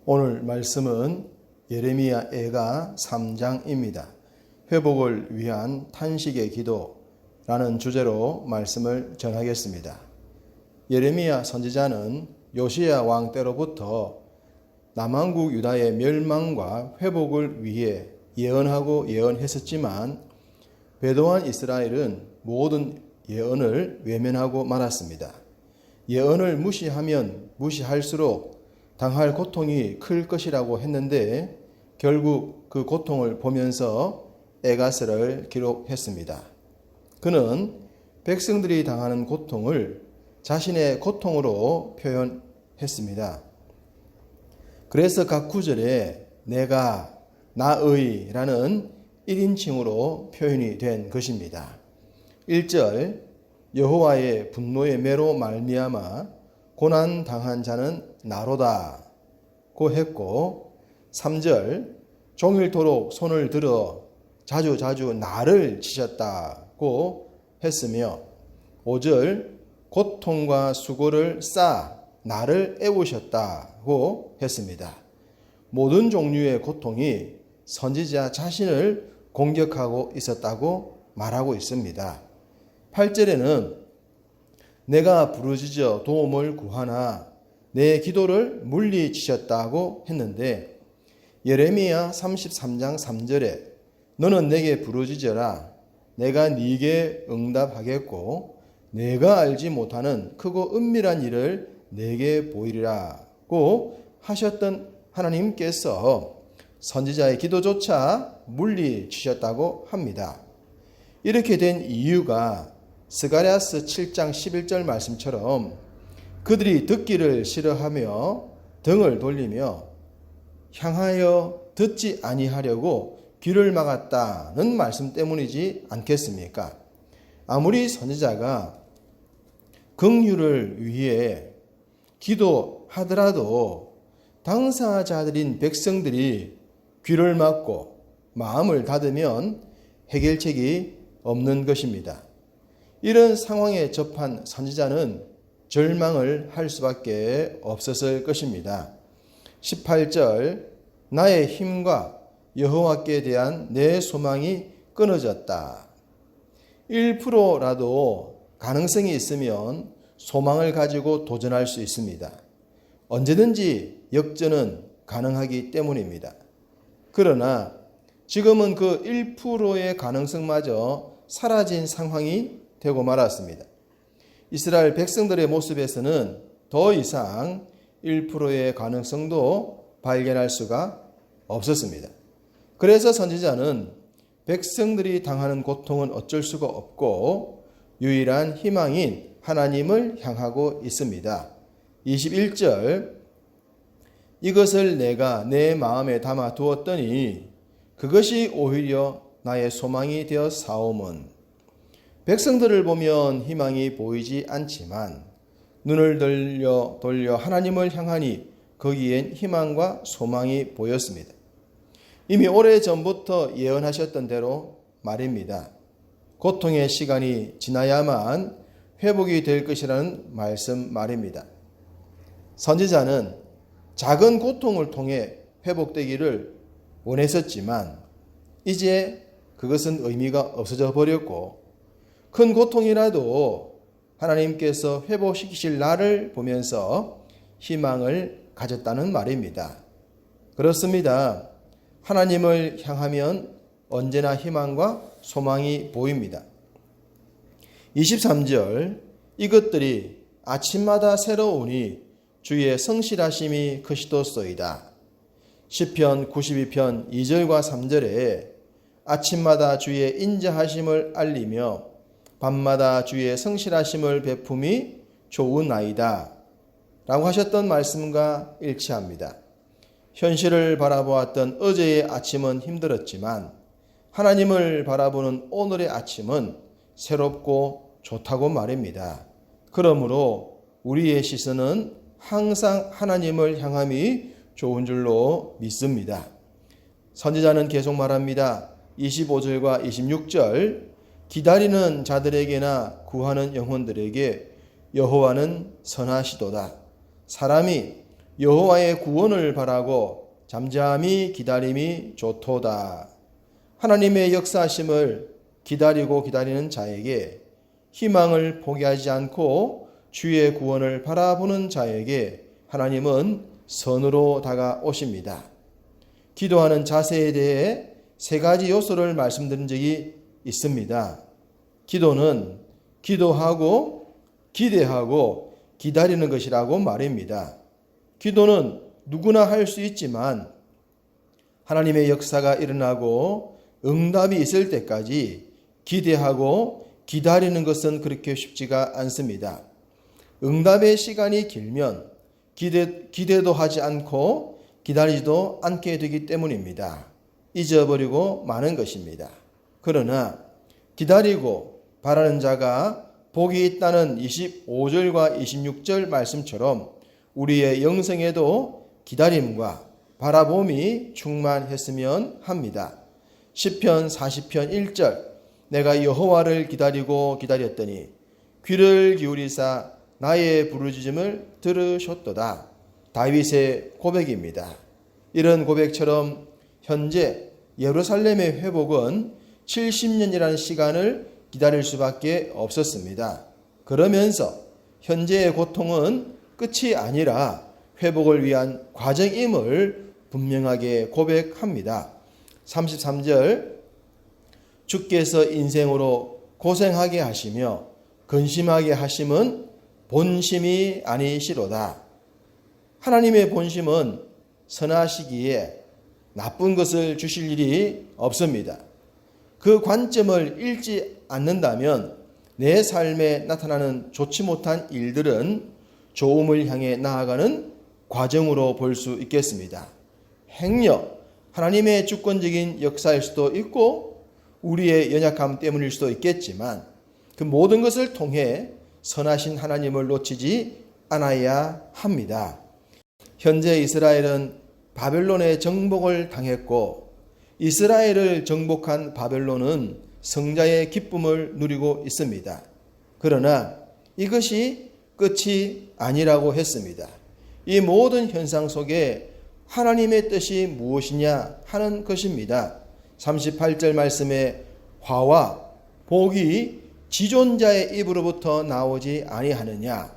오늘 말씀은 예레미야 애가 3장입니다. 회복을 위한 탄식의 기도라는 주제로 말씀을 전하겠습니다. 예레미야 선지자는 요시야 왕 때로부터 남왕국 유다의 멸망과 회복을 위해 예언하고 예언했었지만 배도한 이스라엘은 모든 예언을 외면하고 말았습니다. 예언을 무시하면 무시할수록 당할 고통이 클 것이라고 했는데 결국 그 고통을 보면서 에가스를 기록했습니다. 그는 백성들이 당하는 고통을 자신의 고통으로 표현했습니다. 그래서 각 구절에 내가, 나의 라는 1인칭으로 표현이 된 것입니다. 1절 여호와의 분노의 매로 말미암아 고난 당한 자는 나로다 고 했고, 3절 종일토록 손을 들어 자주 나를 치셨다고 했으며, 5절 고통과 수고를 쌓아 나를 애우셨다고 했습니다. 모든 종류의 고통이 선지자 자신을 공격하고 있었다고 말하고 있습니다. 8절에는 내가 부르짖어 도움을 구하나 내 기도를 물리치셨다고 했는데, 예레미야 33장 3절에 너는 내게 부르짖어라 내가 네게 응답하겠고 내가 알지 못하는 크고 은밀한 일을 내게 보이리라고 하셨던 하나님께서 선지자의 기도조차 물리치셨다고 합니다. 이렇게 된 이유가 스가랴서 7장 11절 말씀처럼 그들이 듣기를 싫어하며 등을 돌리며 향하여 듣지 아니하려고 귀를 막았다는 말씀 때문이지 않겠습니까? 아무리 선지자가 긍휼을 위해 기도하더라도 당사자들인 백성들이 귀를 막고 마음을 닫으면 해결책이 없는 것입니다. 이런 상황에 접한 선지자는 절망을 할 수밖에 없었을 것입니다. 18절 나의 힘과 여호와께 대한 내 소망이 끊어졌다. 1%라도 가능성이 있으면 소망을 가지고 도전할 수 있습니다. 언제든지 역전은 가능하기 때문입니다. 그러나 지금은 그 1%의 가능성마저 사라진 상황이 되고 말았습니다. 이스라엘 백성들의 모습에서는 더 이상 1%의 가능성도 발견할 수가 없었습니다. 그래서 선지자는 백성들이 당하는 고통은 어쩔 수가 없고 유일한 희망인 하나님을 향하고 있습니다. 21절 이것을 내가 내 마음에 담아 두었더니 그것이 오히려 나의 소망이 되어 사오문. 백성들을 보면 희망이 보이지 않지만 눈을 돌려 하나님을 향하니 거기엔 희망과 소망이 보였습니다. 이미 오래전부터 예언하셨던 대로 말입니다. 고통의 시간이 지나야만 회복이 될 것이라는 말씀 말입니다. 선지자는 작은 고통을 통해 회복되기를 원했었지만 이제 그것은 의미가 없어져 버렸고 큰 고통이라도 하나님께서 회복시키실 날을 보면서 희망을 가졌다는 말입니다. 그렇습니다. 하나님을 향하면 언제나 희망과 소망이 보입니다. 23절 이것들이 아침마다 새로우니 주의 성실하심이 크시도소이다. 시편 92편 2절과 3절에 아침마다 주의 인자하심을 알리며 밤마다 주의 성실하심을 베품이 좋으나이다 라고 하셨던 말씀과 일치합니다. 현실을 바라보았던 어제의 아침은 힘들었지만 하나님을 바라보는 오늘의 아침은 새롭고 좋다고 말입니다. 그러므로 우리의 시선은 항상 하나님을 향함이 좋은 줄로 믿습니다. 선지자는 계속 말합니다. 25절과 26절 기다리는 자들에게나 구하는 영혼들에게 여호와는 선하시도다. 사람이 여호와의 구원을 바라고 잠잠히 기다림이 좋도다. 하나님의 역사하심을 기다리고 기다리는 자에게, 희망을 포기하지 않고 주의 구원을 바라보는 자에게 하나님은 선으로 다가오십니다. 기도하는 자세에 대해 3가지 요소를 말씀드린 적이 있습니다. 기도는 기도하고 기대하고 기다리는 것이라고 말입니다. 기도는 누구나 할 수 있지만 하나님의 역사가 일어나고 응답이 있을 때까지 기대하고 기다리는 것은 그렇게 쉽지가 않습니다. 응답의 시간이 길면 기대도 하지 않고 기다리지도 않게 되기 때문입니다. 잊어버리고 마는 것입니다. 그러나 기다리고 바라는 자가 복이 있다는 25절과 26절 말씀처럼 우리의 영성에도 기다림과 바라봄이 충만했으면 합니다. 시편 40편 1절, 내가 여호와를 기다리고 기다렸더니 귀를 기울이사 나의 부르짖음을 들으셨도다. 다윗의 고백입니다. 이런 고백처럼 현재 예루살렘의 회복은 70년이라는 시간을 기다릴 수밖에 없었습니다. 그러면서 현재의 고통은 끝이 아니라 회복을 위한 과정임을 분명하게 고백합니다. 33절, 주께서 인생으로 고생하게 하시며 근심하게 하심은 본심이 아니시로다. 하나님의 본심은 선하시기에 나쁜 것을 주실 일이 없습니다. 그 관점을 잃지 않는다면 내 삶에 나타나는 좋지 못한 일들은 좋음을 향해 나아가는 과정으로 볼 수 있겠습니다. 행여 하나님의 주권적인 역사일 수도 있고 우리의 연약함 때문일 수도 있겠지만 그 모든 것을 통해 선하신 하나님을 놓치지 않아야 합니다. 현재 이스라엘은 바벨론의 정복을 당했고 이스라엘을 정복한 바벨론은 성자의 기쁨을 누리고 있습니다. 그러나 이것이 끝이 아니라고 했습니다. 이 모든 현상 속에 하나님의 뜻이 무엇이냐 하는 것입니다. 38절 말씀에 화와 복이 지존자의 입으로부터 나오지 아니하느냐.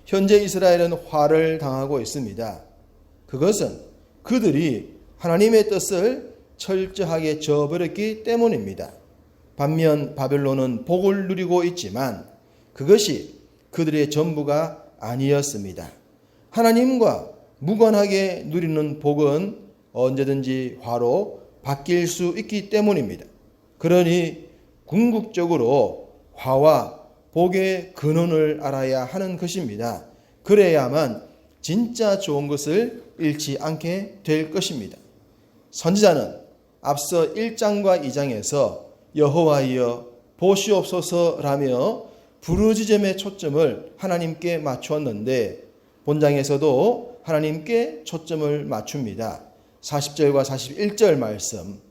현재 이스라엘은 화를 당하고 있습니다. 그것은 그들이 하나님의 뜻을 철저하게 저버렸기 때문입니다. 반면 바벨론은 복을 누리고 있지만 그것이 그들의 전부가 아니었습니다. 하나님과 무관하게 누리는 복은 언제든지 화로 바뀔 수 있기 때문입니다. 그러니 궁극적으로 화와 복의 근원을 알아야 하는 것입니다. 그래야만 진짜 좋은 것을 잃지 않게 될 것입니다. 선지자는 앞서 1장과 2장에서 여호와여 보시옵소서라며 부르짖음의 초점을 하나님께 맞추었는데 본장에서도 하나님께 초점을 맞춥니다. 40절과 41절 말씀,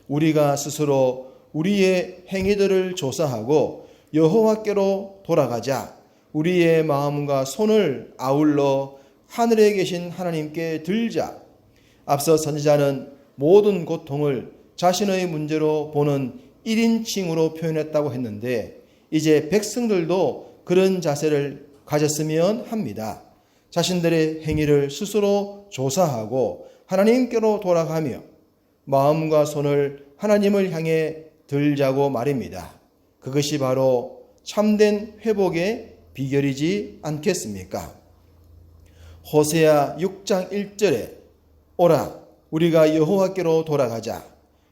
우리가 스스로 우리의 행위들을 조사하고 여호와께로 돌아가자. 우리의 마음과 손을 아울러 하늘에 계신 하나님께 들자. 앞서 선지자는 모든 고통을 자신의 문제로 보는 1인칭으로 표현했다고 했는데 이제 백성들도 그런 자세를 가졌으면 합니다. 자신들의 행위를 스스로 조사하고 하나님께로 돌아가며 마음과 손을 하나님을 향해 들자고 말입니다. 그것이 바로 참된 회복의 비결이지 않겠습니까? 호세아 6장 1절에 오라 우리가 여호와께로 돌아가자.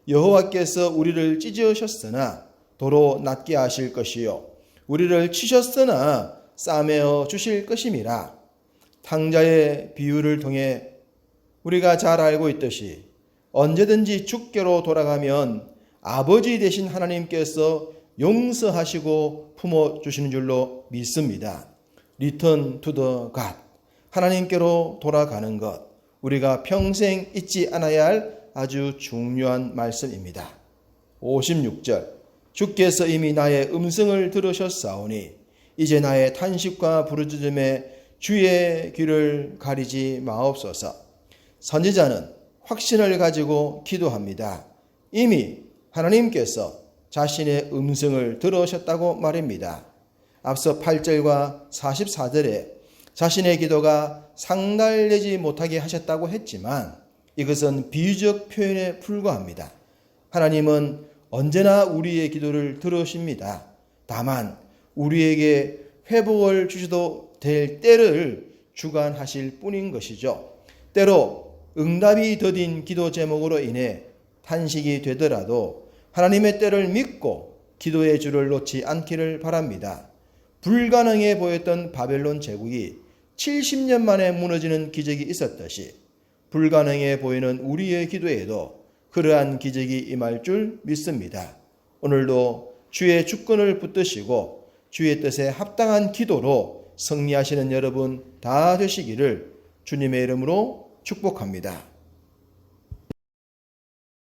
여호와께서 우리를 찢으셨으나 도로 낫게 하실 것이요 우리를 치셨으나 싸매어 주실 것임이라. 탕자의 비유를 통해 우리가 잘 알고 있듯이 언제든지 주께로 돌아가면 아버지 되신 하나님께서 용서하시고 품어주시는 줄로 믿습니다. Return to the God. 하나님께로 돌아가는 것. 우리가 평생 잊지 않아야 할 아주 중요한 말씀입니다. 56절. 주께서 이미 나의 음성을 들으셨사오니 이제 나의 탄식과 부르짖음에 주의 귀를 가리지 마옵소서. 선지자는 확신을 가지고 기도합니다. 이미 하나님께서 자신의 음성을 들으셨다고 말입니다. 앞서 8절과 44절에 자신의 기도가 상달되지 못하게 하셨다고 했지만 이것은 비유적 표현에 불과합니다. 하나님은 언제나 우리의 기도를 들으십니다. 다만 우리에게 회복을 주셔도 될 때를 주관하실 뿐인 것이죠. 때로 응답이 더딘 기도 제목으로 인해 탄식이 되더라도 하나님의 때를 믿고 기도의 줄을 놓지 않기를 바랍니다. 불가능해 보였던 바벨론 제국이 70년 만에 무너지는 기적이 있었듯이 불가능해 보이는 우리의 기도에도 그러한 기적이 임할 줄 믿습니다. 오늘도 주의 주권을 붙드시고 주의 뜻에 합당한 기도로 승리하시는 여러분 다 되시기를 주님의 이름으로 축복합니다.